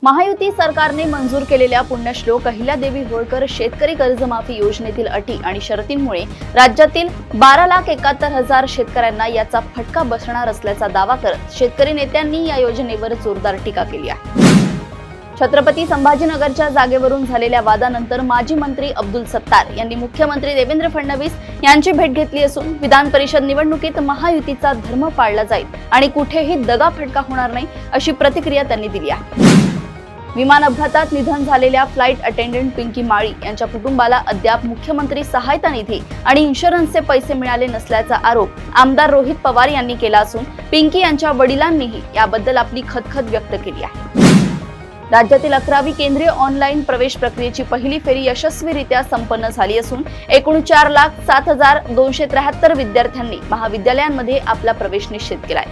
महायुती सरकारने मंजूर केलेल्या पुण्यश्लोक अहिल्यादेवी होळकर शेतकरी कर्जमाफी योजनेतील अटी आणि शर्तींमुळे राज्यातील 12,71,000 शेतकऱ्यांना याचा फटका बसणार असल्याचा दावा करत शेतकरी नेत्यांनी या योजनेवर जोरदार टीका केली आहे। छत्रपती संभाजीनगरच्या जागेवरून झालेल्या वादानंतर माजी मंत्री अब्दुल सत्तार यांनी मुख्यमंत्री देवेंद्र फडणवीस यांची भेट घेतली असून विधान परिषद निवडणुकीत महायुतीचा धर्म पाळला जाईल आणि कुठेही दगाफटका होणार नाही अशी प्रतिक्रिया त्यांनी दिली आहे। विमान अपघातात निधन झालेल्या फ्लाइट अटेंडंट पिंकी माळी यांच्या कुटुंबाला अद्याप मुख्यमंत्री सहायता निधी आणि इन्शुरन्सचे पैसे मिळाले नसल्याचा आरोप आमदार रोहित पवार यांनी केला असून पिंकी यांच्या वडिलांनीही याबद्दल आपली खदखद व्यक्त केली आहे। राज्यातील 11वी केंद्रीय ऑनलाईन प्रवेश प्रक्रियेची पहिली फेरी यशस्वीरित्या संपन्न झाली असून एकूण 4,07,273 विद्यार्थ्यांनी महाविद्यालयांमध्ये आपला प्रवेश निश्चित केलाय।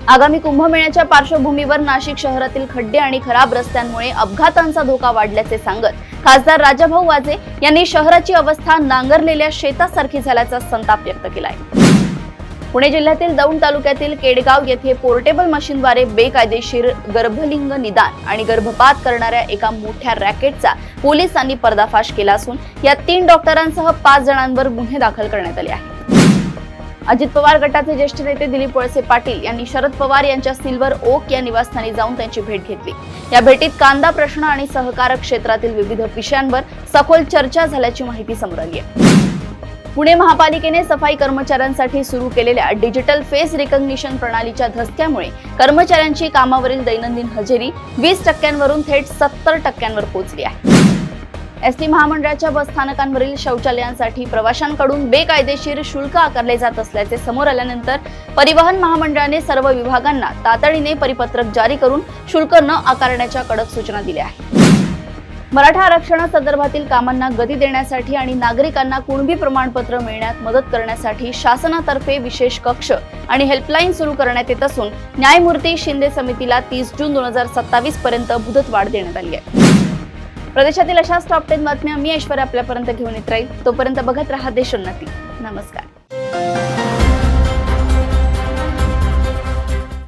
आगामी कुंभमेळ्याच्या पार्श्वभूमीवर नाशिक शहरातील खड्डे आणि खराब रस्त्यांमुळे अपघातांचा धोका वाढल्याचे सांगत खासदार राजाभाऊ वाजे यांनी शहराची अवस्था नांगरलेल्या शेतासारखी झाल्याचा संताप व्यक्त केलाय। पुणे जिल्ह्यातील दौंड तालुक्यातील केडगाव येथे पोर्टेबल मशीनद्वारे बेकायदेशीर गर्भलिंग निदान आणि गर्भपात करणाऱ्या एका मोठ्या रॅकेटचा पोलिसांनी पर्दाफाश केला असून या 3 डॉक्टरांसह 5 जणांवर गुन्हे दाखल करण्यात आले आहेत। अजित पवार गटाचे ज्येष्ठ नेते दिलीप वळसे पाटील यांनी शरद पवार यांच्या सिल्वर ओक या निवासस्थानी जाऊन त्यांची भेट घेतली। या भेटीत कांदा प्रश्न आणि सहकार क्षेत्रातील विविध विषयांवर सखोल चर्चा झाल्याची माहिती समोर आली आहे। पुणे महापालिकेने सफाई कर्मचाऱ्यांसाठी सुरू केलेल्या डिजिटल फेस रिकग्निशन प्रणालीच्या धसक्यामुळे कर्मचाऱ्यांची कामावरील दैनंदिन हजेरी 20% थेट 70% पोहोचली आहे। एसटी महामंडळाच्या बस स्थानकांवरील शौचालयांसाठी प्रवाशांकडून बेकायदेशीर शुल्क आकारले जात असल्याचे समोर आल्यानंतर परिवहन महामंडळाने सर्व विभागांना तातडीने परिपत्रक जारी करून शुल्क न आकारण्याच्या कडक सूचना दिल्या आहेत। मराठा आरक्षणासंदर्भातील कामांना गती देण्यासाठी आणि नागरिकांना कुणबी प्रमाणपत्र मिळण्यात मदत करण्यासाठी शासनातर्फे विशेष कक्ष आणि हेल्पलाईन सुरू करण्यात येत असून न्यायमूर्ती शिंदे समितीला 30 जून 2027 पर्यंत मुदतवाढ देण्यात आली आहे। प्रदेशातील अशाच टॉप 10 बातम्या मी ऐश्वर्या आपल्यापर्यंत घेऊन येत राहील। तोपर्यंत बघत रहा देशोन्नती। नमस्कार।